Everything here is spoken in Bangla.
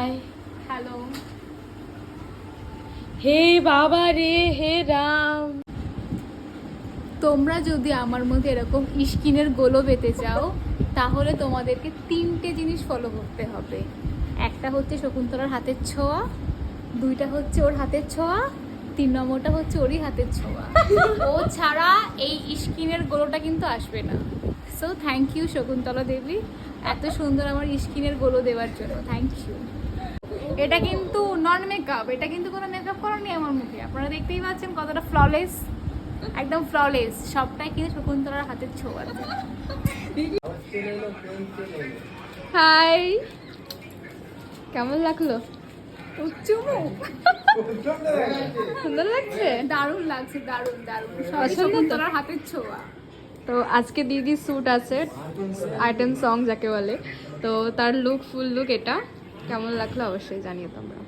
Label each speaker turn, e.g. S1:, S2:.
S1: High, hello. হে বাবা রে, হে রাম। তোমরা যদি আমার মধ্যে এরকম স্কিনের গোলো পেতে চাও তাহলে তোমাদেরকে 3টে জিনিস ফলো করতে হবে। একটা হচ্ছে শকুন্তলার হাতের ছোঁয়া, 2টা হচ্ছে ওর হাতের ছোঁয়া, 3 নম্বরটা হচ্ছে ওরই হাতের ছোঁয়া। ও ছাড়া এই স্কিনের গোলোটা কিন্তু আসবে না। So thank you Shakuntala Devi, এত সুন্দর আমার স্কিনের গোলো দেওয়ার জন্য। Thank you. এটা কিন্তু নন মেকআপ, এটা কিন্তু কোনো মেকআপ করা নেই আমার মুখে। আপনারা দেখতেই পাচ্ছেন কতটা ফ্ললেস, একদম ফ্ললেস। সবটাই কিন্তু শকুন্তলার হাতের ছোঁয়া। হাই, কেমন লাগলো? চুমু সুন্দর লাগছে, দারুণ লাগছে, দারুণ দারুণ। শকুন্তলার হাতের ছোঁয়া। তো আজকে দিদি স্যুট আছে, আইটেম সং যাকে বলে, তো তার লুক, ফুল লুক এটা কেমন লাগলো অবশ্যই জানিয়ে তোমরা।